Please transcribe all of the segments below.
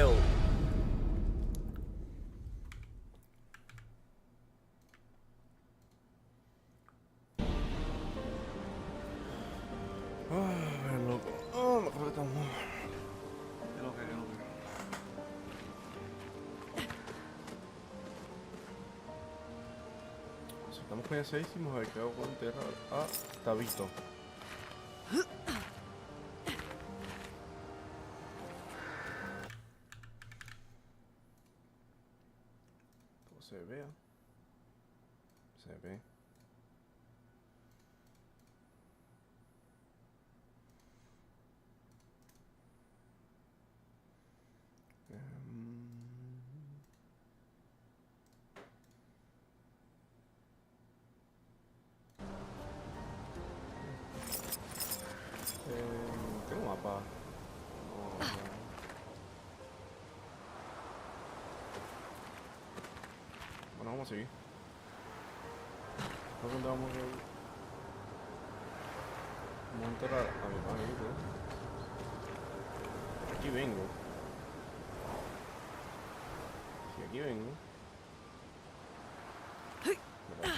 hell? Ay, loco. Oh, me acuerdo que estamos. ¿Qué lo que, qué lo que? Si estamos cansadísimos, a ver qué hago con enterrar a Tabito. Todo se vea. Se ve. Tengo un mapa. No, no. Bueno, vamos a seguir. ¿A dónde vamos a ir? Vamos a enterrar a mi amiguito. Aquí vengo. Si aquí vengo. Mira.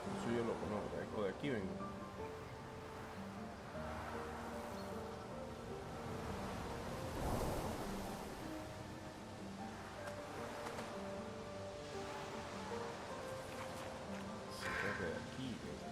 No soy yo loco, no. O de aquí vengo. Si creo que de aquí vengo.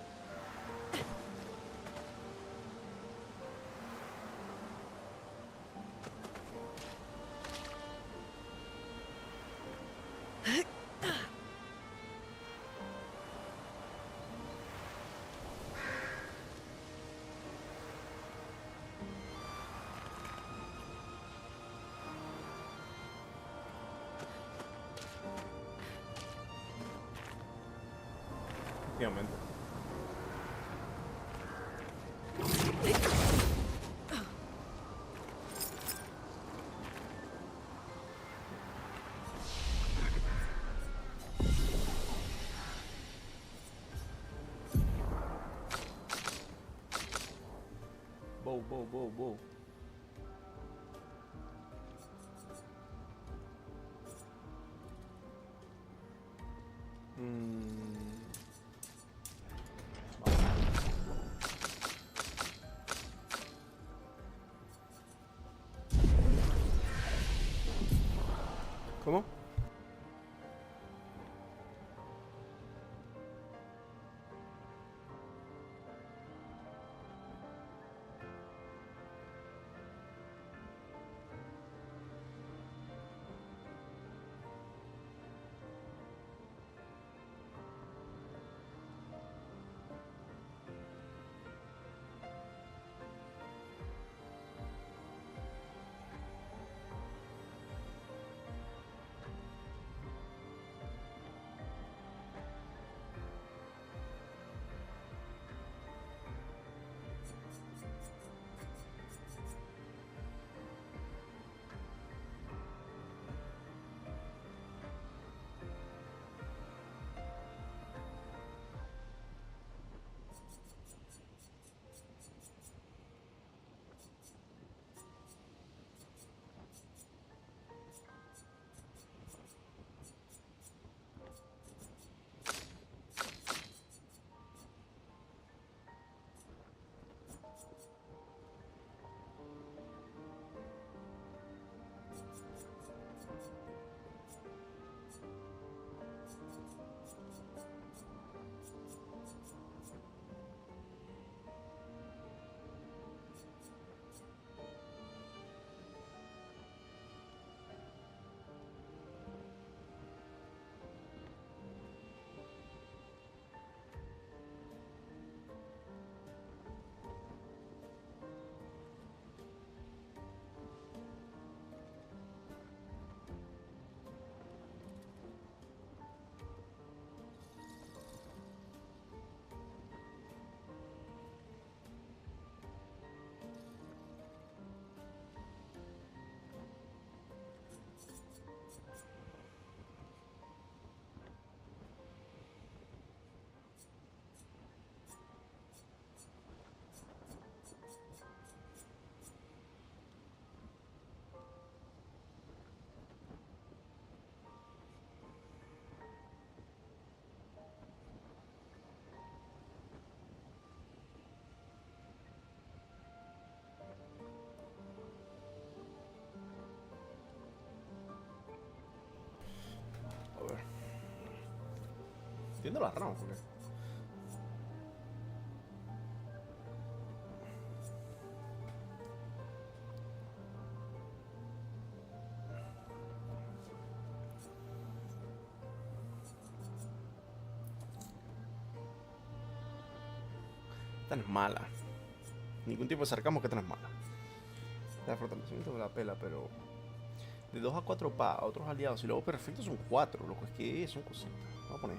Efectivamente. Bow, bow, bow, bow. ¿Cómo? entiendo las ramas, porque... Esta no es mala. Ningún tipo de sarcasmo que esta no es mala. El fortalecimiento de la pela, pero... De 2 a 4 pa, otros aliados. Y luego perfectos son 4. Lo que es que son cositas. Voy a poner.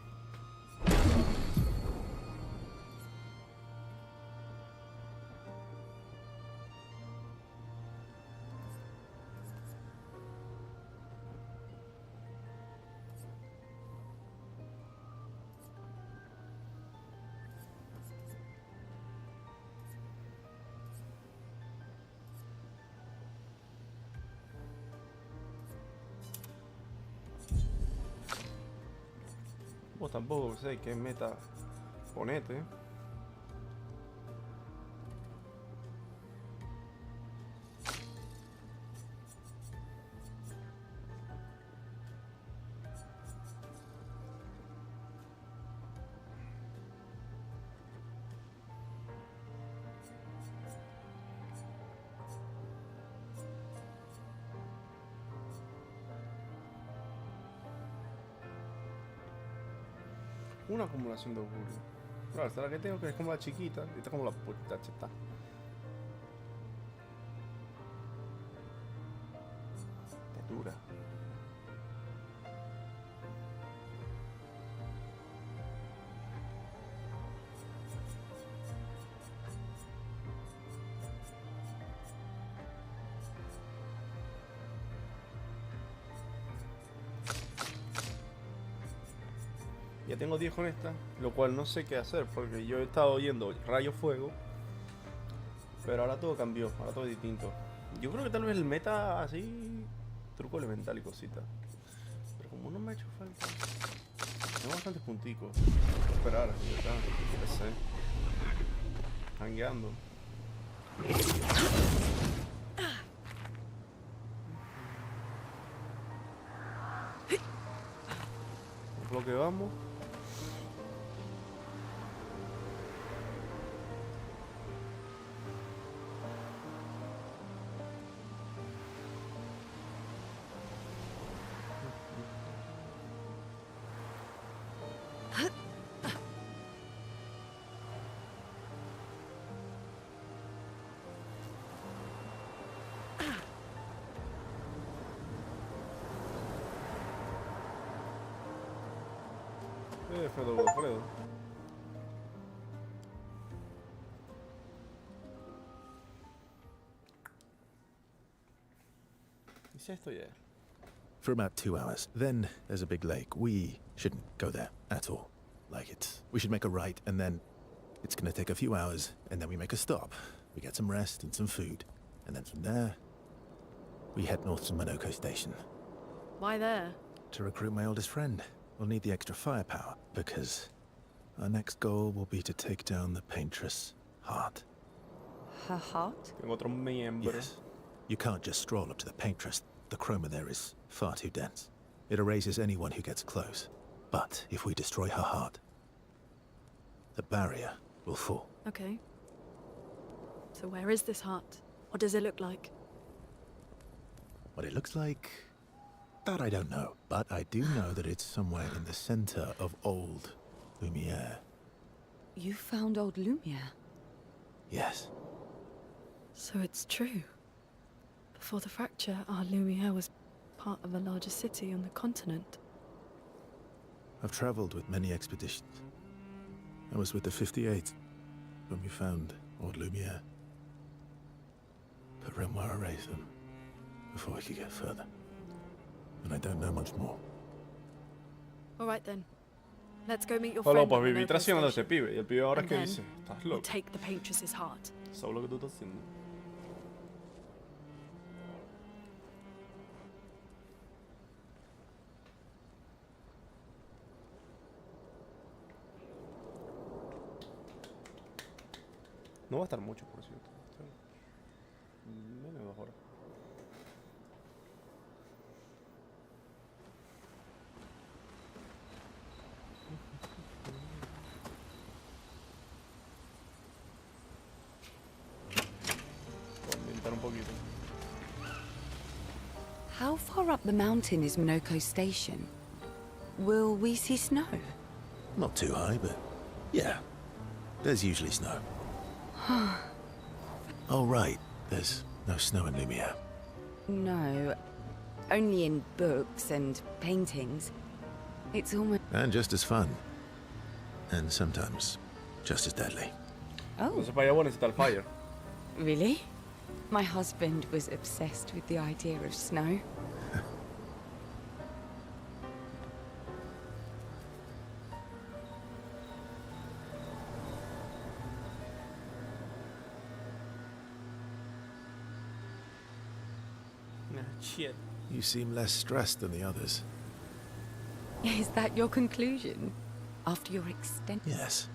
Vos tampoco sé qué meta ponete. Una acumulación de augurio. Claro, esta es la que tengo, que es como la chiquita. Y esta es como la puta cheta. Está dura. Ya tengo 10 con esta, lo cual no sé qué hacer porque yo he estado oyendo rayo fuego, pero ahora todo cambió, ahora todo es distinto. Yo creo que tal vez el meta así, truco elemental y cositas. Pero como no me ha hecho falta, tengo bastantes punticos. Voy a esperar, ya está, ya sé. Hangueando. Por lo que vamos. Alfredo. Dice esto ya. For about 2 hours. Then there's a big lake. We shouldn't go there at all. We should make a right, and then it's gonna take a few hours, and then we make a stop. We get some rest and some food, and then from there, we head north to Monoko Station. Why there? To recruit my oldest friend. We'll need the extra firepower, because our next goal will be to take down the paintress Heart. Her heart? Tengo otro miembro. Yes. You can't just stroll up to the paintress. The chroma there is far too dense. It erases anyone who gets close. But if we destroy her heart, the barrier will fall. Okay. So where is this heart? What does it look like? What it looks like, that I don't know. But I do know that it's somewhere in the center of old Lumiere. You found old Lumiere? Yes. So it's true. Before the fracture, our Lumiere was part of a larger city on the continent. I've traveled with many expeditions. I was with the 58th when we found old Lumiere. But Renoir erased them before we could get further. And I don't know much more. All right then. Let's go meet your Hola, friend. pues at viví Monoko traicionando a Station. este pibe. Y el pibe ahora es And que then dice, estás We'll loco. take the paintress's heart. ¿Sabes lo que tú estás haciendo? No va a estar mucho, por cierto. Menos de 2 horas. poquito. How far up the mountain is Minoko Station? Will we see snow? Not too high, but yeah. There's usually snow. Oh, right. There's no snow in Lumiere. No, only in books and paintings. It's almost... And just as fun. And sometimes just as deadly. Oh, Entonces para allá voy a necesitar fire. really? My husband was obsessed with the idea of snow. Nah, shit. You seem less stressed than the others. Is that your conclusion? After your extent... Yes.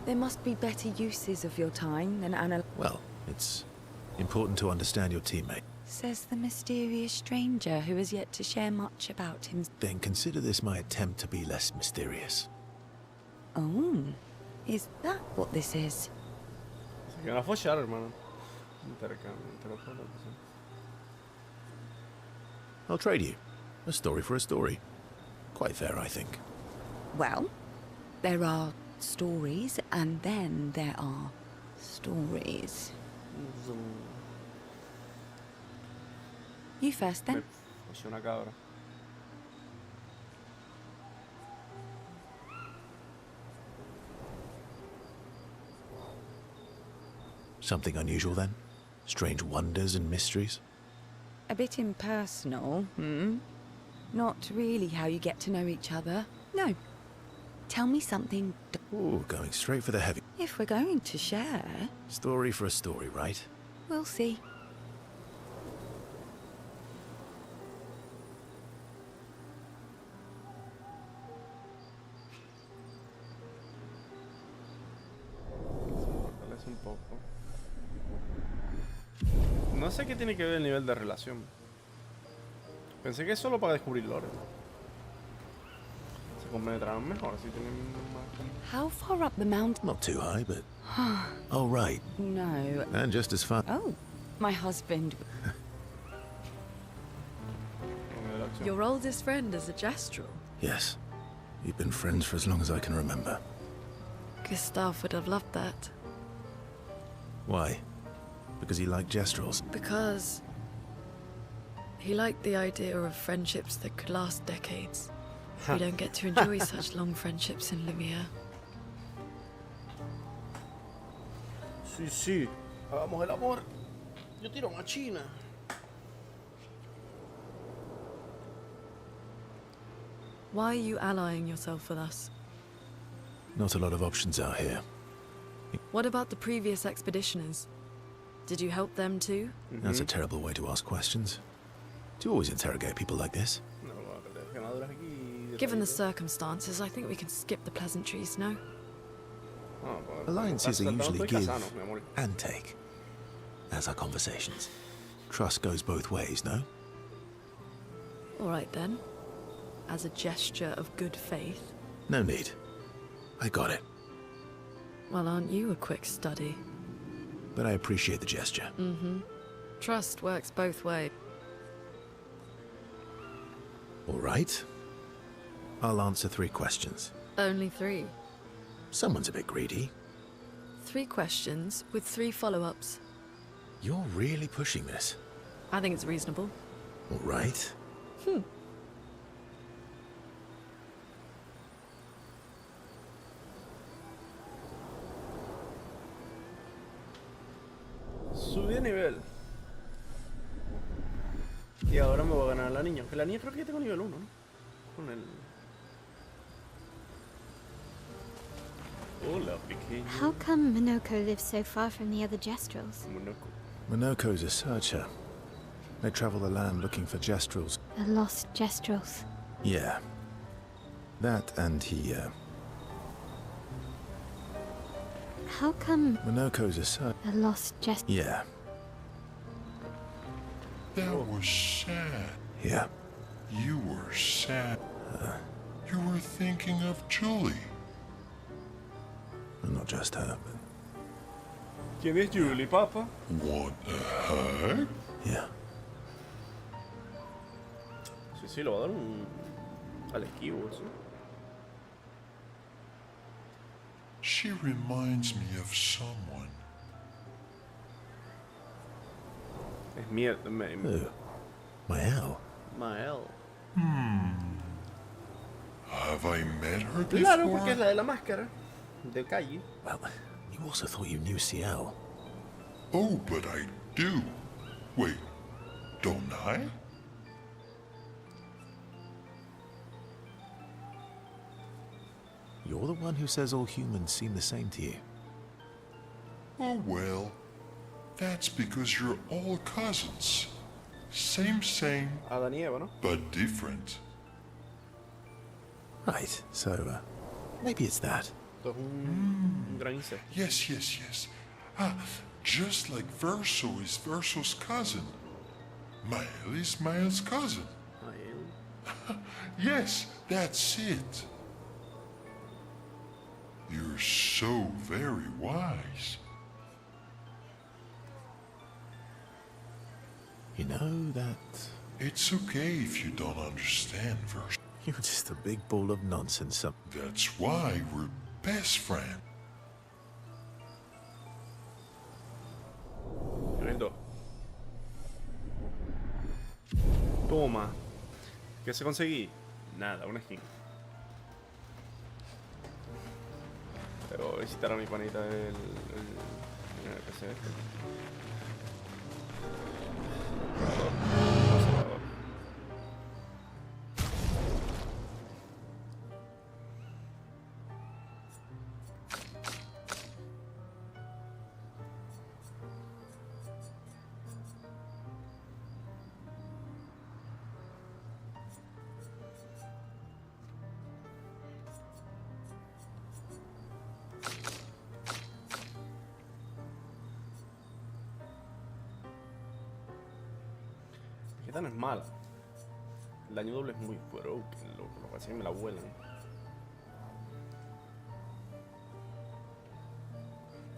There must be better uses of your time than Well, it's important to understand your teammate. says the mysterious stranger who has yet to share much about him. Then consider this my attempt to be less mysterious. Oh, is that what this is? Se quedan a fochar, hermano. Intercambio entre los dos. I'll trade you. A story for a story. Quite fair, I think. Well, there are stories, and then there are stories. You first, Me then. foché una cabra. Something unusual then? Strange wonders and mysteries? A bit impersonal, hmm? Not really how you get to know each other. No. Tell me something Ooh, going straight for the heavy. if we're going to share. Story for a story, right? We'll see. Fortalece un poco. No sé qué tiene que ver el nivel de relación. Pensé que es solo para descubrir lore. Se compenetrarán mejor si tienen más. How far up the mountain? Not too high, but... Oh, right. No. And just as fun. Oh, my husband. Con el acción. Your oldest friend is a gestural. Yes. We've been friends for as long as I can remember. Gustav would have loved that. Why? Because he liked gestrels. Because he liked the idea of friendships that could last decades. We don't get to enjoy such long friendships in Lumiere. Sí, sí. Hagamos el amor. Yo tiro una china. Why are you allying yourself with us? Not a lot of options out here. What about the previous expeditioners? Did you help them too? That's a terrible way to ask questions. Do you always interrogate people like this? No, las ganadoras aquí. Given the circumstances, I think we can skip the pleasantries, no? Ah, pues, Alliances are estás usually muy give casano, mi amor. and take. As are conversations. Trust goes both ways, no? All right then. As a gesture of good faith. No need. I got it. Well, aren't you a quick study? But I appreciate the gesture. Trust works both ways. All right. I'll answer 3 questions. Only 3. Someone's a bit greedy. 3 questions with 3 follow-ups. You're really pushing this. I think it's reasonable. All right. Subí de nivel. Y ahora me voy a ganar a la niña. Que la niña creo que ya tengo nivel 1, ¿no? Con el... Hola, pequeño. How come Minoko lives so far from the other Gestrels? Monaco. Monoko's a searcher. They travel the land looking for gestrels. The lost Gestrels. Yeah. That and he, How come Monoko's a searcher. the lost Gestrels? Yeah. That was sad. Yeah. You were sad. You were thinking of Julie. And not just her, but... ¿Quién es Julie, papá? Want a hug? Yeah. Sí, sí, le va a dar un... al esquivo, eso. She reminds me of someone. Es Mael. Oh. Mael. Mael. Have I met her before? Claro, porque es la de la máscara. De calle. Well, you also thought you knew Ciel. Oh, but I do. Wait, don't I? You're the one who says all humans seem the same to you. Oh, well. That's because you're all cousins. Same, Adán y Eva, ¿no? but different. Right, so, maybe it's that. Esto es un gran insecto. Yes. Ah, just like Verso is Verso's cousin. Mael is Mael's cousin. Mael. Yes, that's it. You're so very wise. You know that It's okay if you don't understand, Verso. you're just a big ball of nonsense. That's why we're best friends. Tremendo. Toma. ¿Qué se conseguí? Nada, una skin. Pero visitar a mi panita el PC este. Observador. Esta no es mala. El daño doble es muy broken, lo que pasa es que me la vuelan.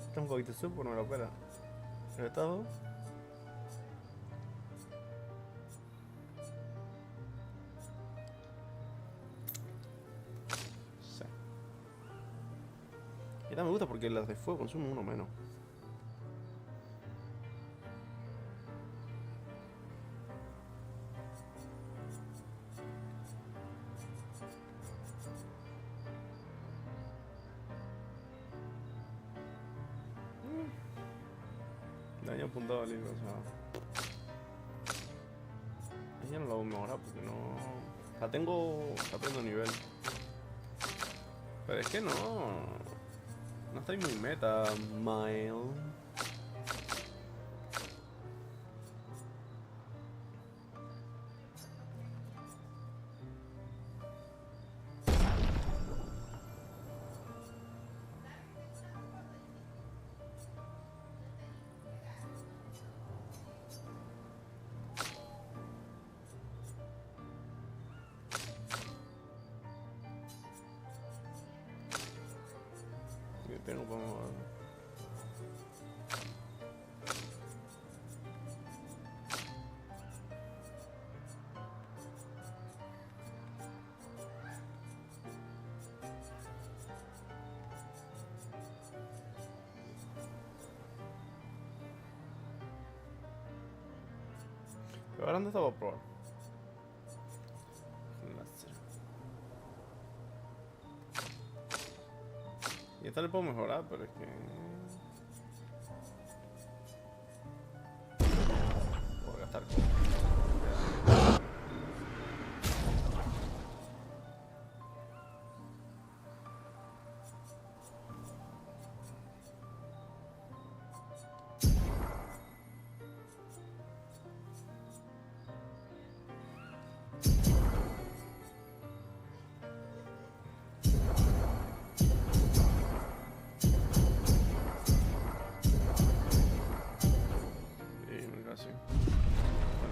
Está un poquito super, no me lo espera. ¿Pero estas dos? Sí. Esta me gusta porque las de fuego consumen uno menos. Daño apuntado al libro, o sea. Ella no la voy a mejorar porque no. La tengo. Está perdiendo nivel. Pero es que no. No estoy muy meta, Mael. Tengo para mejorar. Pero ahora dónde estaba a probar. Láser. Y esta le puedo mejorar, pero es que... Voy a gastar.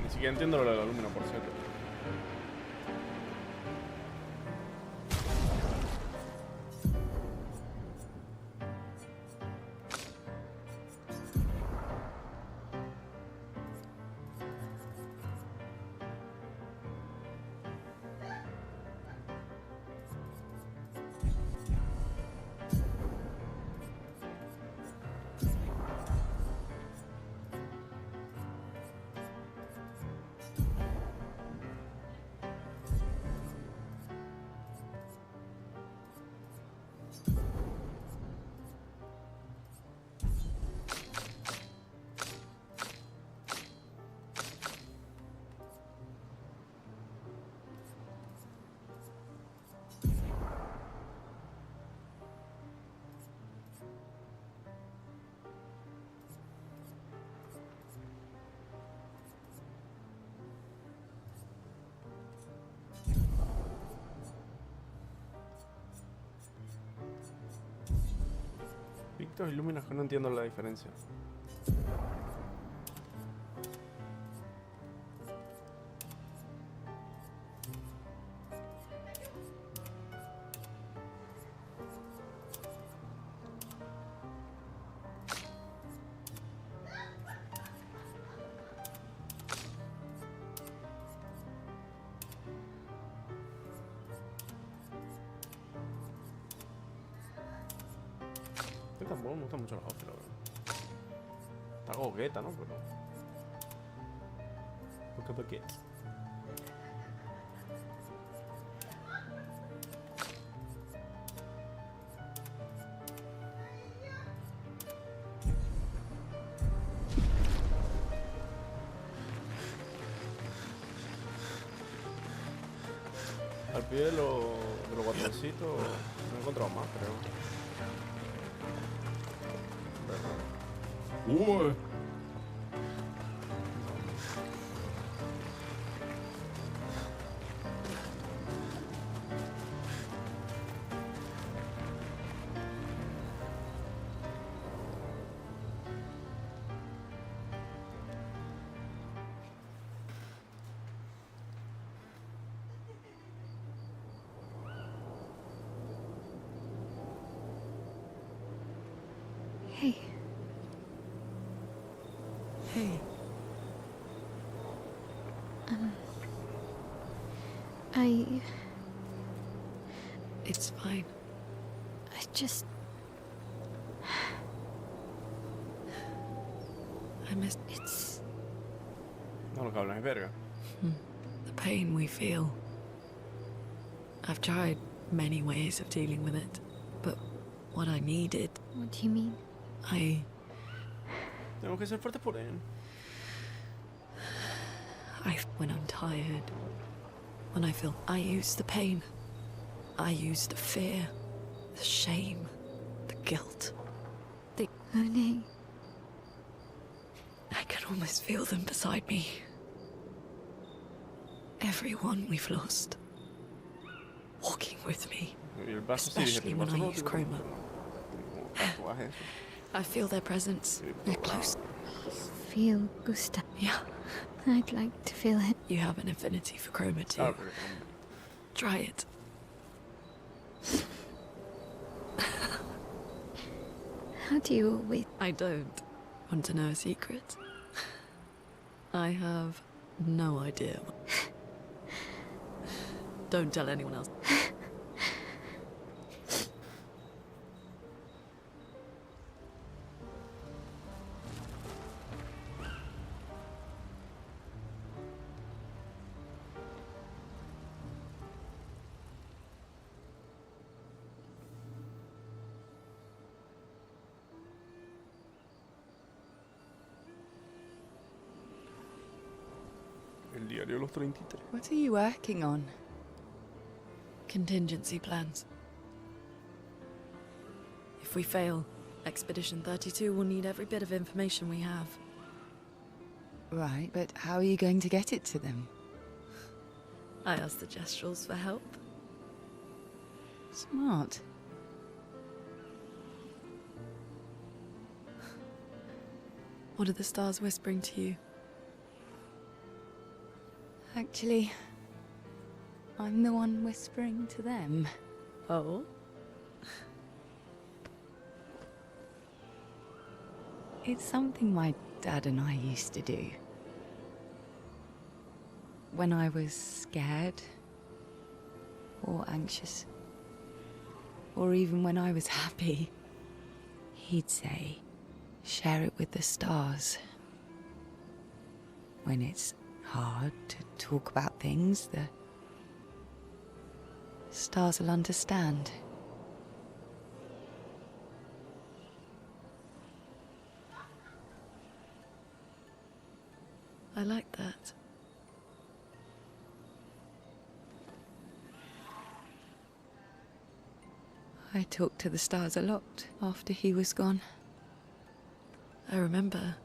Ni siquiera entiendo lo de la lúmina, por cierto. efectos iluminas que no entiendo la diferencia. Tampoco me gusta mucho la outfit, la verdad. Está gogueta, ¿no? Pero... ¿Por qué? Al pie de los botoncitos no he encontrado más, creo. Uy. Hey, Hey, it's fine. I just... I miss It's... No, lo que hablan es verga. the pain we feel. I've tried many ways of dealing with it, but what I needed, What do you mean? Tengo que ser fuerte por él. when I'm tired, when I feel, I use the pain. I use the fear, the shame, the guilt. Honey, I can almost feel them beside me. Everyone we've lost. Walking with me. Y el brazo sí, dije, Especially el when brazo I no, use tipo, chroma. como tatuaje, eso. I feel their presence. They're close. feel Gustav. Yeah. I'd like to feel it. You have an affinity for chroma too. Claro, porque Try it. How do you always... I don't. Want to know a secret? I have no idea. Don't tell anyone else. el diario de los 33. What are you working on? Contingency plans. If we fail, Expedition 32 will need every bit of information we have. Right, but how are you going to get it to them? I asked the Gestrals for help. Smart. What are the stars whispering to you? Actually, I'm the one whispering to them. Oh? It's something my dad and I used to do. When I was scared, or anxious, or even when I was happy, he'd say, share it with the stars. When it's hard to talk about things, the stars will understand. I like that. I talked to the stars a lot after he was gone. I remember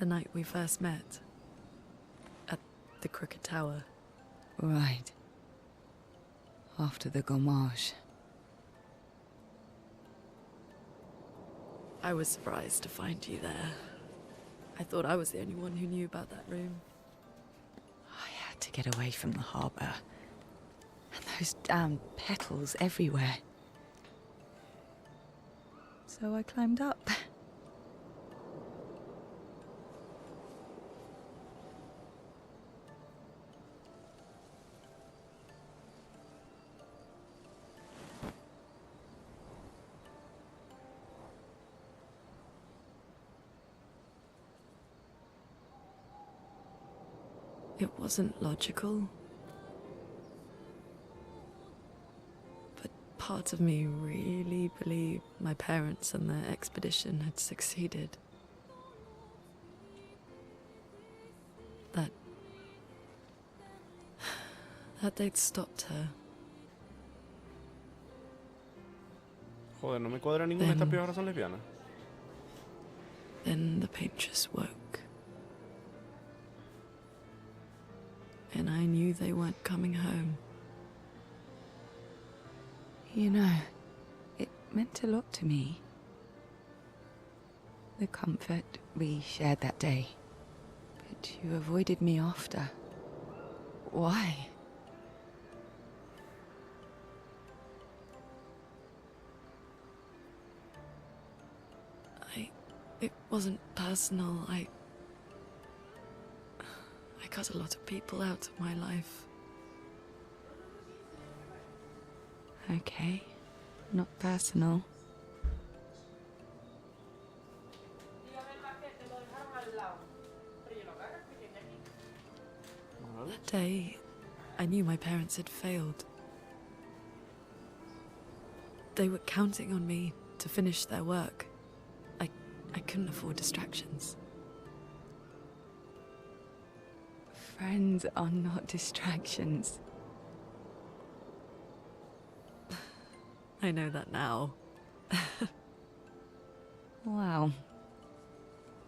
the night we first met at the Crooked Tower. Right. After the gommage. I was surprised to find you there. I thought I was the only one who knew about that room. I had to get away from the harbour. And those damn petals everywhere. So I climbed up. It wasn't logical. But part of me really believed my parents and their expedition had succeeded. That they'd stopped her. Joder, no me cuadra ninguna de estas pibas ahora son lesbianas. Then the painters woke. And I knew they weren't coming home. You know, it meant a lot to me. The comfort we shared that day. But you avoided me after. Why? It wasn't personal. I cut a lot of people out of my life. Okay, not personal. That day, I knew my parents had failed. They were counting on me to finish their work. I couldn't afford distractions. Friends are not distractions. I know that now. Wow.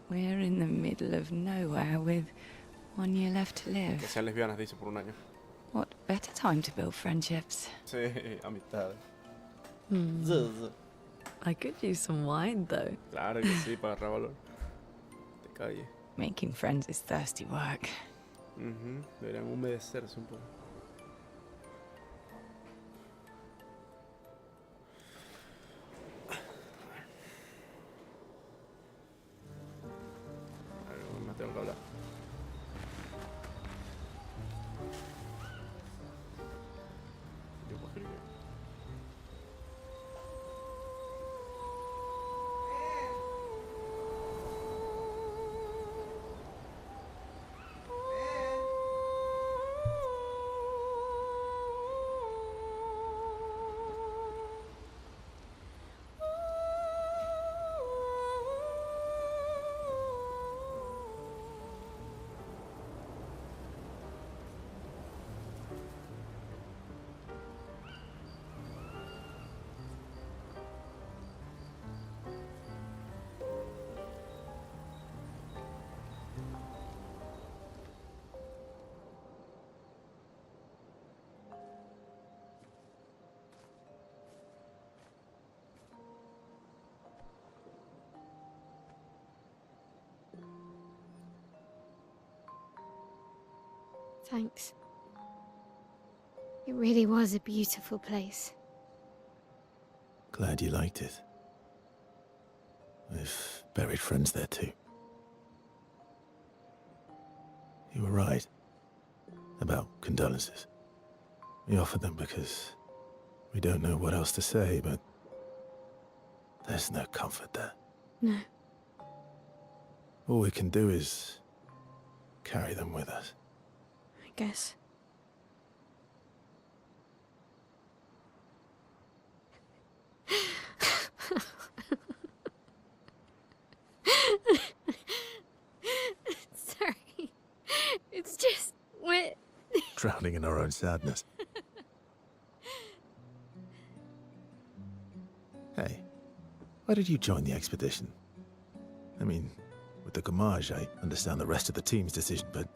We're in the middle of nowhere with 1 year left to Que live. sean lesbianas, dice, por un año. What better time to build friendships? Sí, amistades. I could use some wine, though. Claro que sí, para agarrar valor. Te calle. Making friends is thirsty work. Deberían humedecerse un poco. Algo más tengo que hablar. Yo puedo escribir. Thanks. It really was a beautiful place. Glad you liked it. I've buried friends there too. You were right about condolences. We offered them because we don't know what else to say, but there's no comfort there. No. All we can do is carry them with us. I guess. Sorry. It's just we're Drowning in our own sadness. Hey, why did you join the expedition? I mean, with the Gamage, I understand the rest of the team's decision, but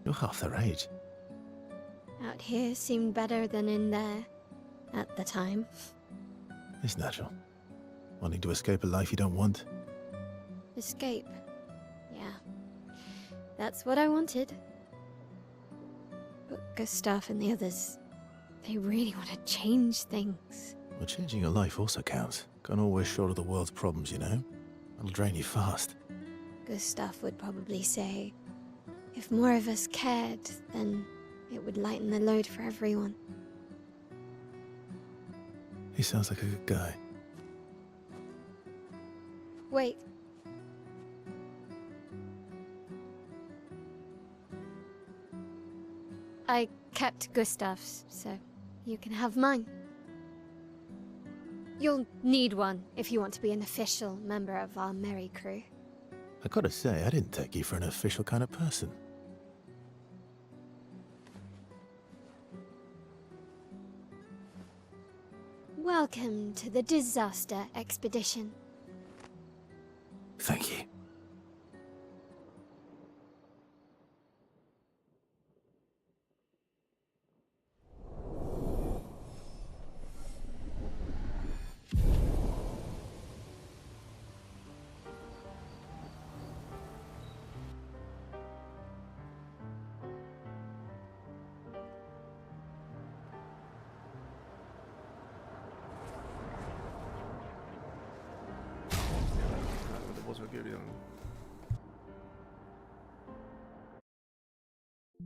you're half their age. out here seemed better than in there at the time. It's natural. Wanting to escape a life you don't want. Escape. Yeah. That's what I wanted. But Gustav and the others, they really want to change things. Well, changing your life also counts. Can't always shoulder the world's problems, you know? It'll drain you fast. Gustav would probably say, if more of us cared, then it would lighten the load for everyone. He sounds like a good guy. Wait. I kept Gustav's, so you can have mine. You'll need one if you want to be an official member of our merry crew. I gotta say, I didn't take you for an official kind of person. Welcome to the disaster expedition. Thank you. No te puedo hacer que olvidar.